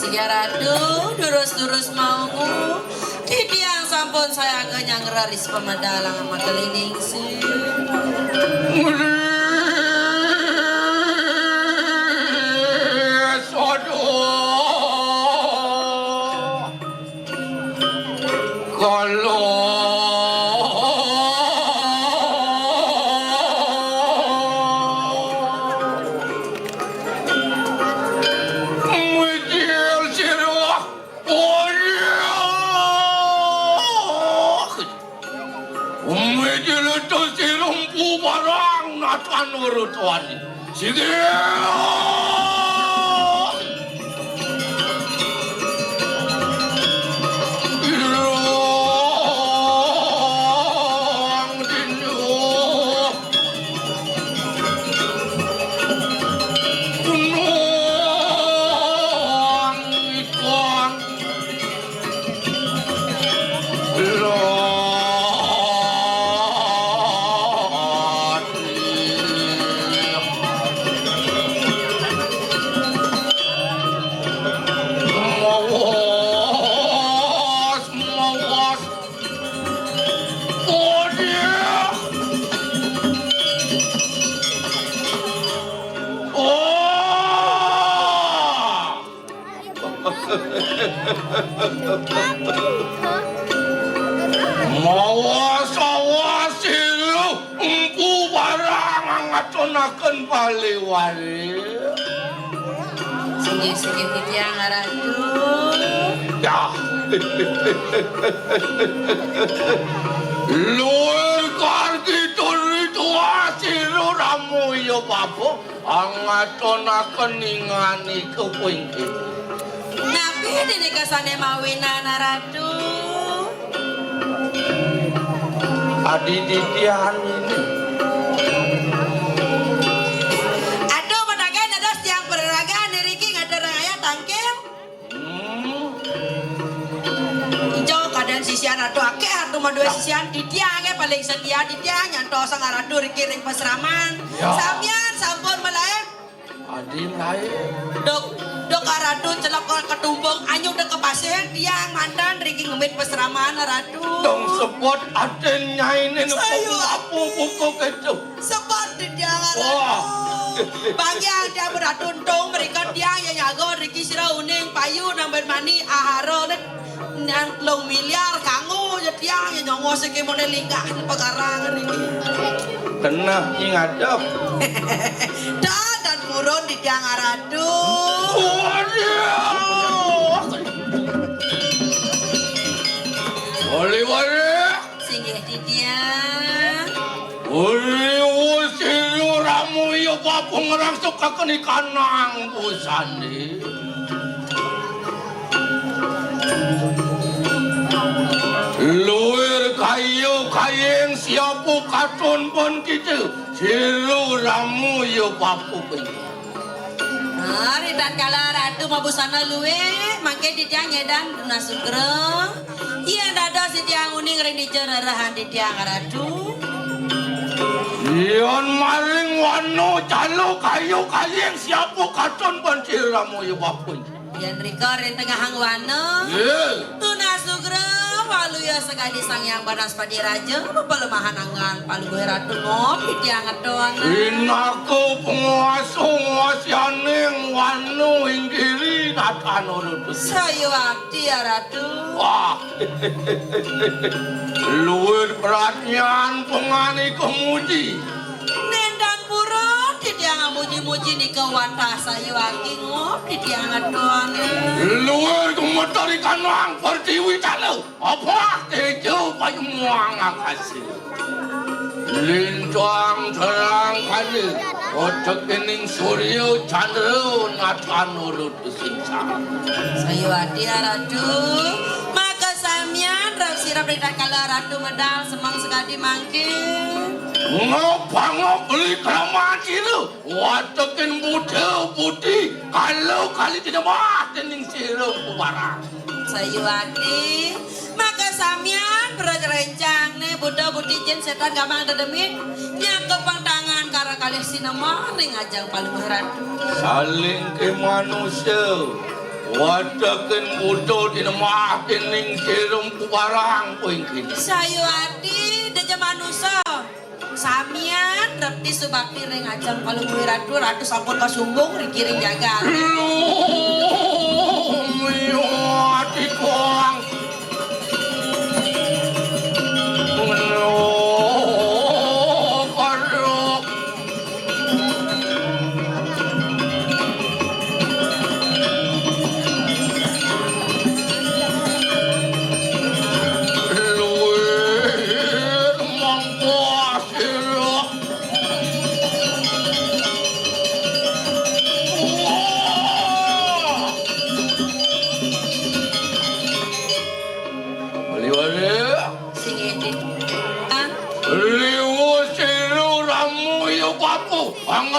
Sigaradu durus-durus maumu titiang sampun saya kenyang raris pemadalang makelining si Tuhan, sige. Mawas silu empu barang ngatonaken bali-wali. Sige titiang aradu. Ya. Luar kargi turitu asilu ramu yo babo angatonaken ingani kepingki. Nabi dinikasane mawinan aradu. Adi titian ini. Aduh pedagang ada tiang pereragaan Riki nggak ada raya tangkil. Hijau kadang sisian aduh akeh aduh mah dua sisian titiang akeh paling setia titiang nyanto sang aradu Riki ring pasraman. Sampean sampun melae. Adi lain. Dok aradu celap ketumbung anyuk dek kepasir tiang mantan Riki ngemit pasraman aradu. Dong sebut aden nyainin apa pokok itu. Sebut titiang aradu. Bagian dia beratuntung mereka tiang yang nyago Riki sira uning payu nambahin mani aharo nang long miliar kanggo ya tiang yang nyongo seke model lingkah pekarangan ini. Kena ingat dong. Dan murun di tiang aradu. Boleh. Singgih di tiang. Silu ramu yo babung orang suka kenikan nang busani. Luir kayu kayeng siapu katon pun gitu. Silu ramu yo bapu penyu. Hari dan kala ratu mabusana luwe mangke di tiang edan nasugreng. Iya dado si tiang uning ring di jererahan di tiang ratu. Iyon maring wano calo kayu kayeng siapu katon pun silu ramu yo bapu. Yan rika rin tengah hangwana. Tunasugreng walu ya sekali sang yang banas padi raja pelemahan angan palu gue ratu ngopi tiang doang. Inaku penguasa ngasianing wano inggiri natan urut. Sayu akti ya ratu. Wah, luwir perhatian pengani kemuji. Nendan pura di tiang muji-muji di kewantah sayu akti ngopi tiang doang. Luwir kemetari kanang pertiwi calo. Apa kejo payu muang akasi. Lintang terang kali. Otak kening suryo chandra natan urut singsang. Sayu akti ya ratu. Maka samian rap sirap dari kala ratu medal semang sekali mangke. Ngopang beli keramat itu. Watakin buta putih. Kalau kali tidak mati ning sirup barang. Sayu akti. Maka samian berencang nih Buddha Budi Jen setan gamang dedemit nyakep pandangan karena kali sinema ring ajang paling ratu. Saling ke manusia Wadaken buto dinamah kening sirum kubarang poing kini. Sayu adi deja manusia. Samian repti subakti ring ajang kalau ratu ratu sampun kasumbung rikiring jaga. Miyo ati kuang.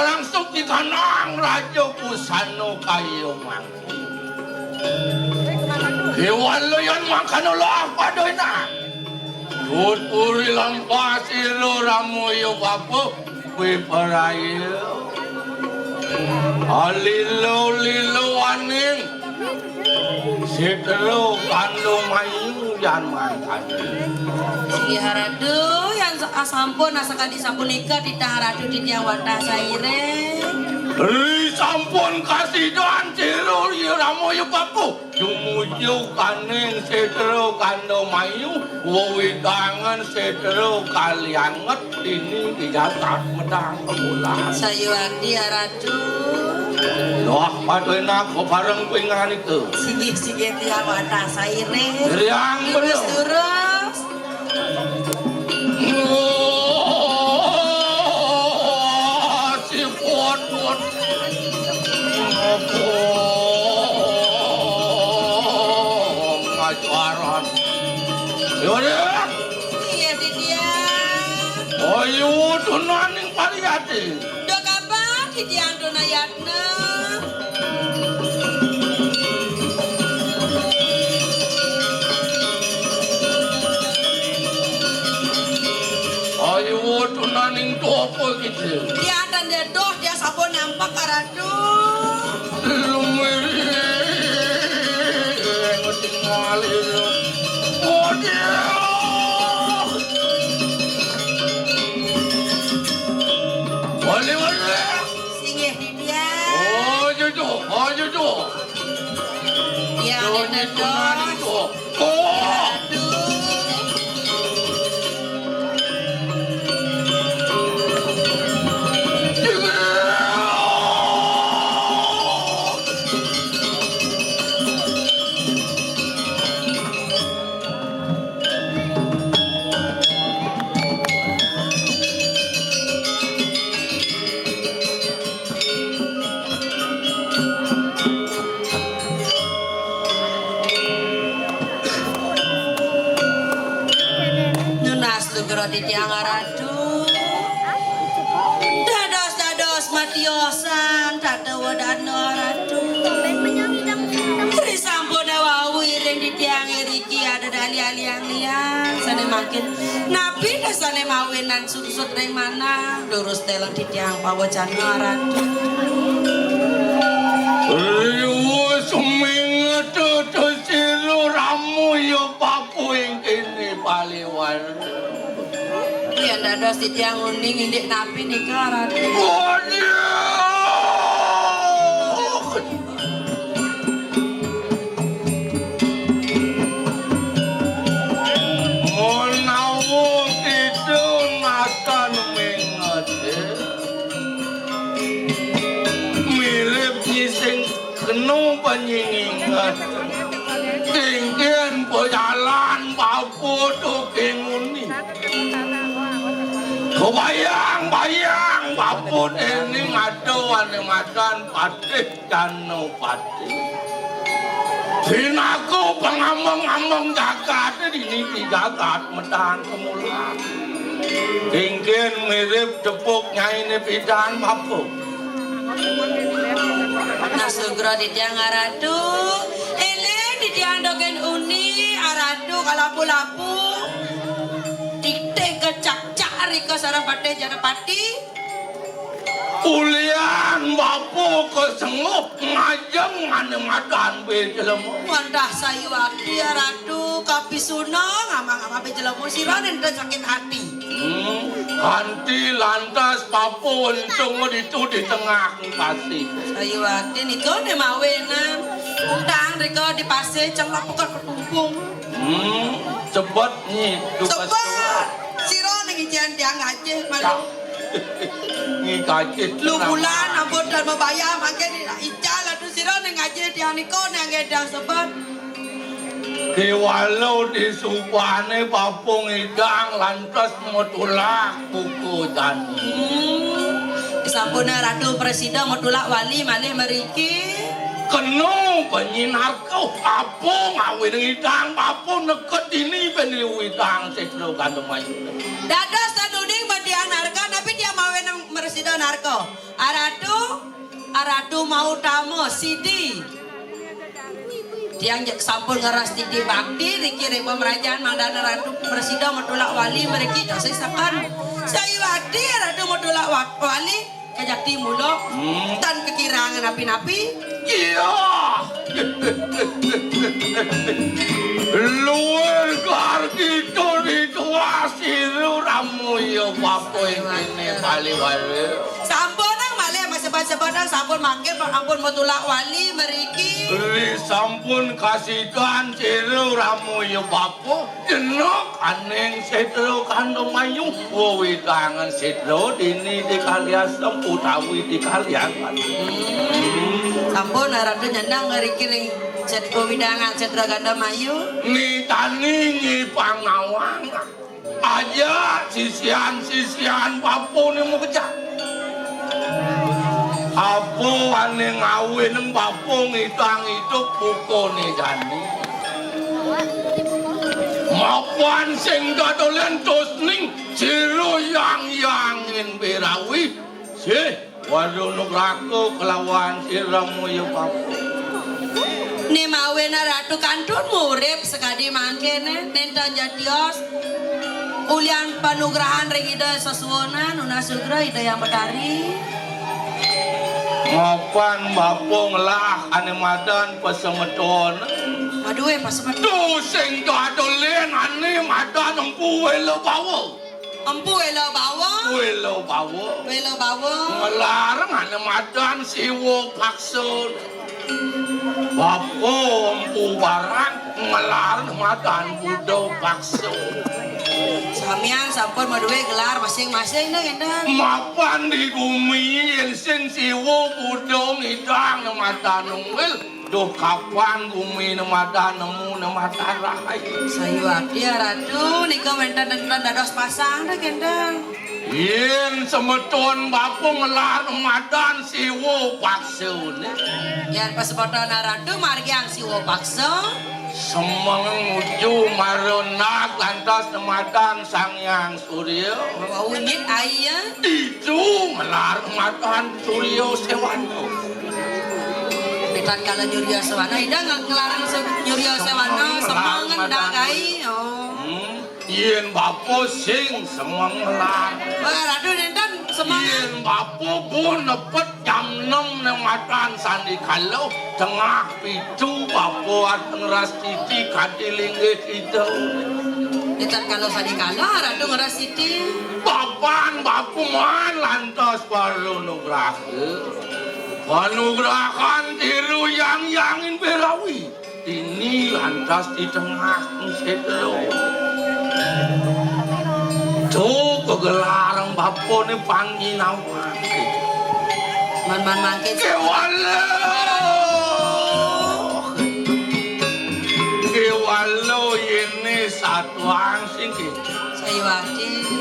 Ang sok di kanang radyo pusano kayo man. Hewan lo yan man kanolo apa doy na. Tuturi lang pasiro ramo yo papo kwe parayo. Alilo aning. Setelo kando mayu yan man kanin. Sige haradu yang asampun asakadi sampunika tita haradu titi awata saire. Sampun kasih doan cero ramo yo papo. Jumuyo kaneng setelo kando mayu. Wawidangan setelo kalianget ini dijatat medang kemulan. Sayu adi haradu. Wah, patuhin ako parang pingan itu. Sige tiang wata saire. Riang bener. Terus. Si pot. Ngajaran. Yaudah. Iya tiang. Ayo, tunaning pariyati. Dok apa tiang donayatna. Ayo, tunaning topo gitu. Dia dan dia doh dia sabun nampak karadu. Lumiri. Tinggal itu. Oh dia. Wali. Singgih di dia. Oh jojo. Dia dan Tunaning doh. to. Oh. Di tiang aradu dados matiosan tata wadano aradu risampun wawi ring di tiang eriki ada dali aliang-liang sane makin nabi dasane mawinan sut-sut ring mana lurus telon di tiang pawajana aradu Suming tutu silu ramu yo papu ing kene paliwan. Iya dados di tiang uning indik nabi nikah aradu. Monawu itu natan mengate. Mirip sing kenu penyingingat. Tinggian jalan papu tuking uni. Bayang bapun ini ngaduan makan patih kanu patih. Dinaku pengamong-among jagat ini jagat medang kemulan. Tingkin mirip tepuknya ini pidan papu. Nasugro di tiang aradu, ini di tiang dogen uni aradu kalapu-lapu. Dikte kecak-cak rika sarang pate jana pati. Ulian bapu kesenguk ngajeng madan bejelemu. Wandah Sayuwati ratu kapisuna ngamang-ngamang bejelemu sira nenten sakit hati. Kanti lantas bapu untung itu di tengah pasir. Sayuwati nika ne mawenan. Undang rika di pasir celap bukan ketumpung. Cepet nih. Cepet. Sira ning ijen tiang ngajih malu. Ngikajit Lu bulan ampun dan membayar makin ical atuh sira ning ngajih tiang niko nang gedang sebet. Di walau di supane papung idang lantas motulak buku tani. Disampuna Ratu Presiden motulak wali malih meriki. Kenu penyinar kau papung awin idang papung neket ini peniliu idang sekro kantung mayu. Dados tanuding badiang narka tapi dia mau nang Presiden narko. Aratu mau tamu Sidi. Tiang sampun ngeras Sidi bakti dikirim pemerajaan mangdana Ratu Presiden motulak wali meriki dosai sakan. Sayuwati Ratu motulak wali kajati mulo tan kekirangan napi-napi. Iya. Luar gar gitu dikuasi lu ramu yo papo ini bali-bali. Sampun nang malih sebat-sebatan sampun mangke ampun motulak wali meriki. Li sampun kasidan ciru ramu yo papo jenok aneng setro kandung mayu wowi tangan setro dini di kalian utawi di kalian. Sampun Ratu nyandang ngeriki ning Setro Widangan Setro Gandamayu. Ni tani ni pangawang aja sisian papo ni mau kejak. Apo ane ngawin ng papo ngitang itu puko ni jani. Mapan sing gadolen tos ning siru yang berawi si wadunuk raku kelawan siramu yu papo. Ni mawena Ratu kantun murip sekadi mangkene nenten jatios ulian panugrahan ring ida sasuwona nuna sugra ida yang bedari. Mapan bapong lah ane madan pasemeton. Aduh pas semet. Tu sing gadolen ane madan empu welo bawo. Empu elo bawa. Welo bawo. Welo bawa. Melarang ane madan siwo paksun. Bapo empu barang melarang madan budo paksun. Samian sampun maduwe gelar masing-masing dah gendang. Mapan di bumi sing siwo budo ngidang madan nungwil. Duh kapan bumi madan nemu madan rai. Sayuwati Ratu nika wenten-wenten dados pasang dah gendang. Yen semeton bapo ngelar madan siwo paksun. Yan pasepotona Ratu margiang siwo paksa. Semang uju maronak lantas nemadan sangyang surya. Wawunit ayah. Itu melar madan surya sewano. Betan kala Nyurya Sewana, ida ngelarang Nyurya Sewana semang ngendagai. Yen bapo sing semang melar. Wah, Ratu nenten semang. Yen bapo pun nepet jam 6 nemadan sandi kalau tengah pitu bapo ngeras titi kadilinggit itu. Betan kalau sadi kala Ratu ngeras siti. Papan bapo man lantas baru nugrah. Panugrahan tiru yang berawi. Ini lantas di tengah setelo. Tuh kegelaran bapo ni panginawan. Man mangke. Kewalo ini satuan singkit. Sayuwati.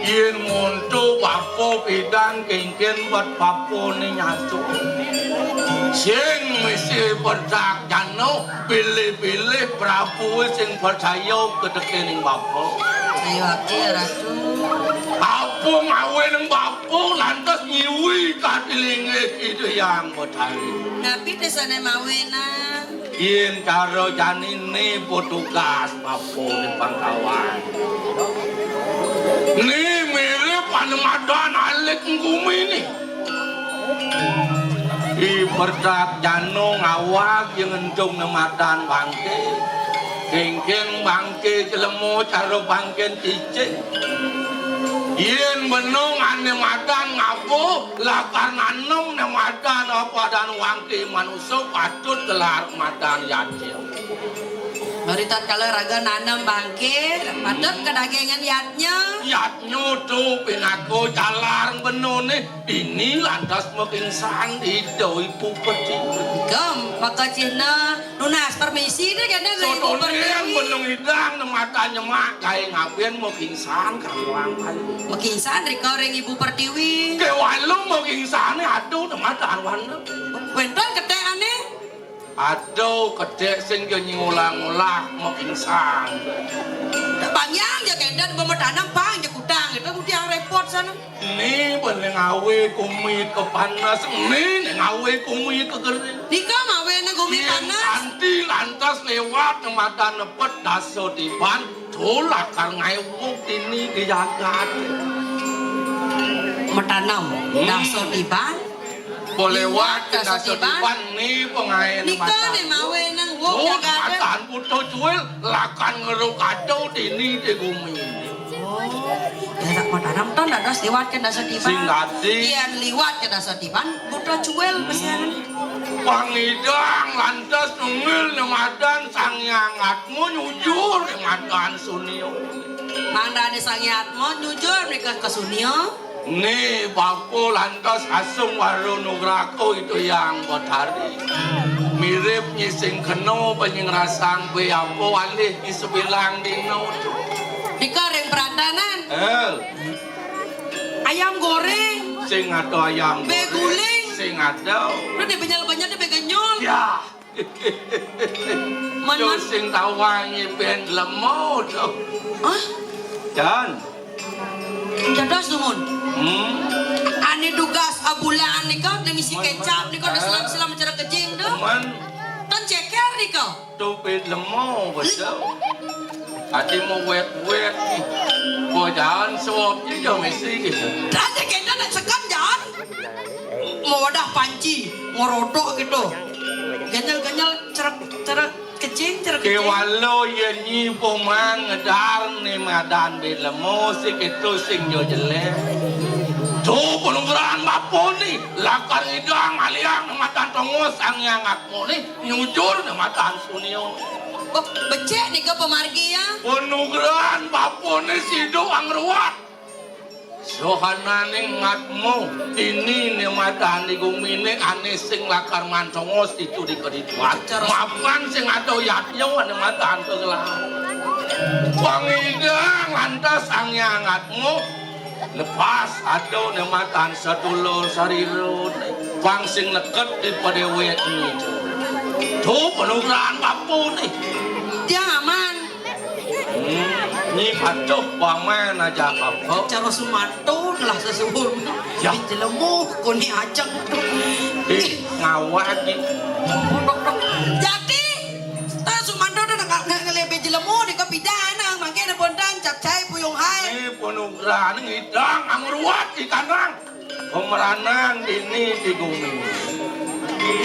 Yen monto bapo pidan kengken buat bapo ni nyatu. Sing mesti percak jano pilih-pilih Prabu sing percaya kedekening bapo. Sayuwati Ratu. Bapo ngawe ng bapo lantas nyiwi kadilinggit itu yang betari. Napi desane mawena. Yen karo janine petugas bapo di Pangkawan. Ni mirip panemadan alik ngumi ni. Iperdak jano ngawak yang encung nematan bangke kengkeng bangke celemo caro bangken cicing yen benung ane madan ngapo lakar nanem nemadan apa dan wangke manusia patut gelar madan yatil Maritat kalau raga nanam bangke patut kedagangan yatnya yatnya tuh pinaku jalan benone ini lantas mengingsan di doi pupeti Gem, maka cina lunas permisi deh kan dari ibu yang benung hidang nematanya mak kaya ngabien mengingsan karuang kali Mengingsan dari koreng ibu pertiwi kewalu mengingsan aduh nematan wana Wenton ketek aneh aduh kedek sing yo ngulang-ulang mengingsan Pangyang ya kendan pemetanam pang ya kudang itu yang repot sana ini boleh ngawe kumi ke panas ini ngawe kumi ke kering Nika mawe na gumi panas nanti lantas lewat nematan nepet daso tiban tolak karena ngewuk ini dijagat Metanam daso tiban boleh lewat daso tiban nih pengain Nika ne mawe nang wuk oh jagat matan puto cuil lakan ngeruk kado ini di gumi Ya tak metanam ton dados liwat ke daso tiban sing dadi Ian liwat ke daso tiban butuh cuel pesianan Pangidang lantas nungil nemadan sangyangatmu nyujur nemadan sunio Manda ni sangyatmo nyujur mereka ke sunio nih baku lantas asung waru nugrako itu yang botari mirip nyising keno penying rasang beapo alih isebilang dino Nika ring perantanan ayam goreng sing ada ayam beguling sing ada lu di benyal-benyal di begenyol ya Man Yo sing tawangi ben lemo tuh Hah? dan Dados numun hmm Ani dugas abulaan nika ngisi kecap nika da selam cara kejing dah man Tan ceker nika tupid lemo betul ati mau wet bojan suap juga mesti gitu Tadi kena nak sekan jangan mau wadah panci ngorodok gitu ganyal-ganyal cerak kecing kewalo yenyi pomang ngedar ni madan be lemo sik itu sing yo jelek tuh penungguran bapo ni lakar idang aliang matan tongos ang yang akmo ni nyujur matan sunio oh becek nih ke pemargi ya penungguran bapo ni sido ang ruat sohananing ngatmu ini ni matan di gumine ane sing lakar mantongos itu di kedituan maafkan sing atau yatyo ane matan kegelahan pangidang lantas ang yang ngatmu lepas atau nematan sadulur sarirut wang sing neket di padewet ini tuh penungguran bapu nih dia aman ini patuh paman aja apa cara sumanto lah sesubur ya jelemu koni ajeng ngawat gitu jadi tak sumanto dah nak ngelebe jelemu di kapidana makanya bondang capcai puyung hai ini penungguran ngidang angruat di kanang pemeranan ini di bumi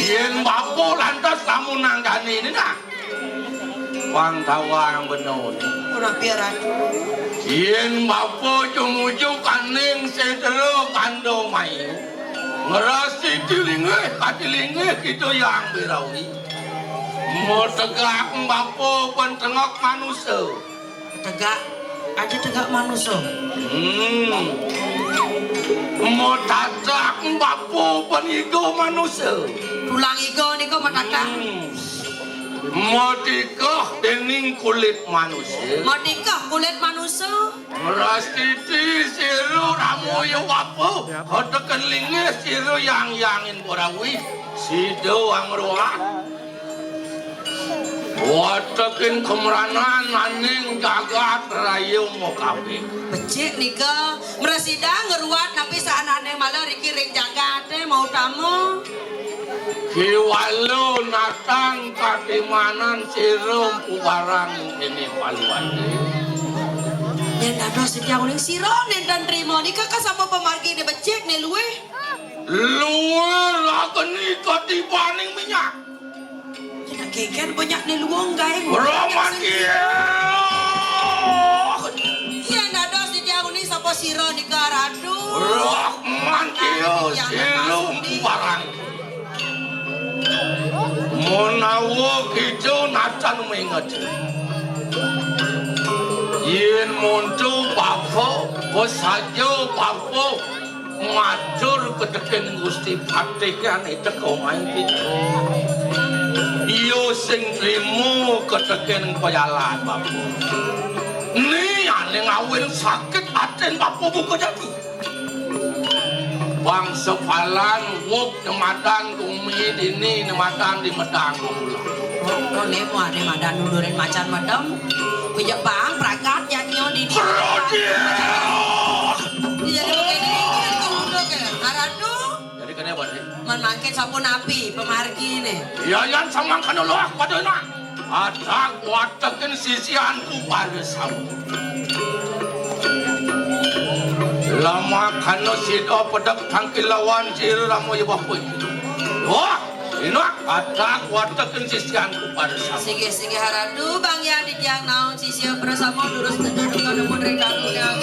yen bapu lantas kamu nanggani ini nak wang tawang benon kurang piaran yen bapo jumuju kaning sedero kando mai ngerasi katilinge itu yang birawi mau tegak bapo pentengok manusia tegak aja tegak manusia mau tajak bapo penigo manusia tulang igo niko mataka mau dikah dening kulit manusia mau nikah kulit manusia Rastiti siru ramu yo wapo hotekan linge siru yang yangin borawi sido angruat hotekin kemeranan naning jagat rayu mokapi becik nika meresida ngeruat tapi saanane malah rikiring jagat mau tamu kiwalo natang katimanan sirum pubarang ini paluan yang dados setiap uling siron dan terima nika kasapa pemargi de becik ne luwe luwe lageni ketibaning minyak. Tidak keken banyak nih luang gay. Roman iya. Iya nado si jauh nih sapa siro di karadu. Roman iya silum barang. Monawo hijau nacan mengat. Yen muncul bapo, bosajo bapo, macur kedeken Gusti Patihan itu kau main gitu. Iyo sing trimo kedeken payalan bapo. Ni ane ngawin sakit aten bapo buka jadi. Bang sepalan wuk nemadan kumi dini nemadan di medang mula. Oh nih mau ada madan nudurin macan madam. Bijak bang prakat nyanyi di dia. Jadi begini itu udah ke karadu. Jadi kenapa nih? Menangkit sapu napi pemargi nih. Ya yang sama kan lo pada nak. Ada kuatakan sisianku pada samu. Lama kano sido pedak tangkilawan jiru ramu ya bapu. Wah, ini ada kuatakan sisianku pada samu. Sige haradu bang ya di tiang naon sisi bersama lurus tenduduk kada mun rekalu nya